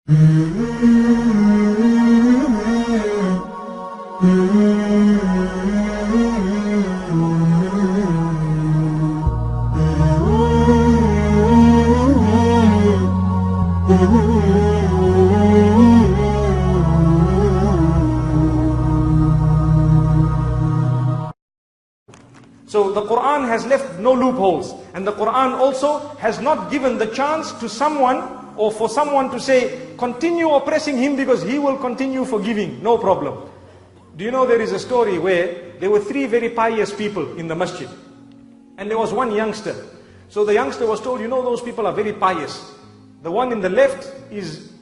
So the Quran has left no loopholes, and the Quran also has not given the chance to someone or for someone to say, continue oppressing him because he will continue forgiving, no problem. Do you know there is a story where there were three very pious people in the masjid, and there was one youngster. So the youngster was told, you know, those people are very pious. The one in the left is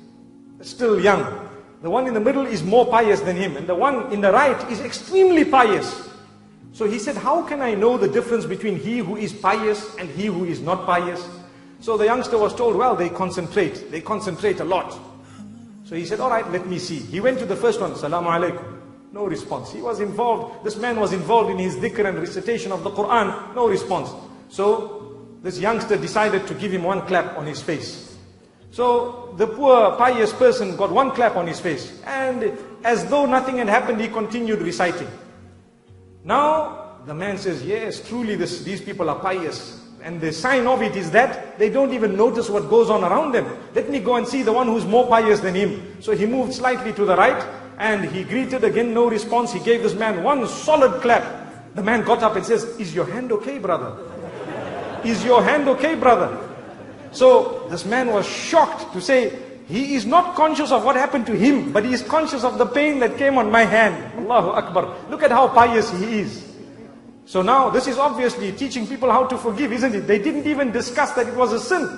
still young. The one in the middle is more pious than him, and the one in the right is extremely pious. So he said, how can I know the difference between he who is pious and he who is not pious? So the youngster was told, well, they concentrate a lot. So he said, all right, let me see. He went to the first one, Salamu alaikum. No response. He was involved, this man was involved in his dhikr and recitation of the Quran, no response. So this youngster decided to give him one clap on his face. So the poor pious person got one clap on his face, and as though nothing had happened, he continued reciting. Now the man says, yes, truly these people are pious, and the sign of it is that they don't even notice what goes on around them. Let me go and see the one who's more pious than him. So he moved slightly to the right, and he greeted again, no response. He gave this man one solid clap. The man got up and says, is your hand okay, brother? Is your hand okay, brother? So this man was shocked to say, he is not conscious of what happened to him, but he is conscious of the pain that came on my hand. Allahu Akbar. Look at how pious he is. So now this is obviously teaching people how to forgive, isn't it? They didn't even discuss that it was a sin.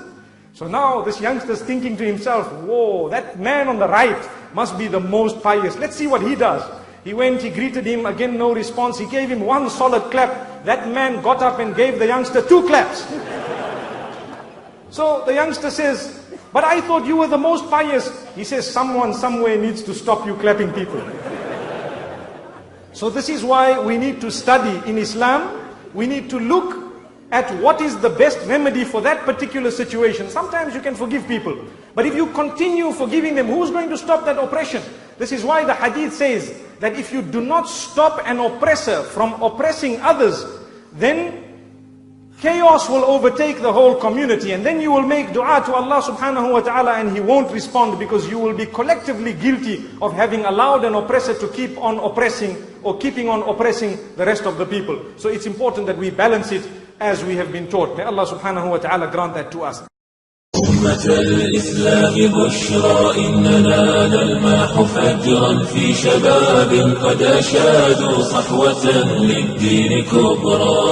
So now this youngster is thinking to himself, whoa, that man on the right must be the most pious. Let's see what he does. He went, he greeted him, again no response. He gave him one solid clap. That man got up and gave the youngster two claps. So the youngster says, but I thought you were the most pious. He says, someone somewhere needs to stop you clapping people. So this is why we need to study in Islam. We need to look at what is the best remedy for that particular situation. Sometimes you can forgive people, but if you continue forgiving them, who's going to stop that oppression? This is why the hadith says that if you do not stop an oppressor from oppressing others, then chaos will overtake the whole community, and then you will make dua to Allah subhanahu wa ta'ala and He won't respond, because you will be collectively guilty of having allowed an oppressor to keep on oppressing or keeping on oppressing the rest of the people. So it's important that we balance it as we have been taught. May Allah subhanahu wa ta'ala grant that to us. أمة الإسلام بشرى إننا نلمح فجرا في شباب قد أشادوا صحوة للدين كبرى.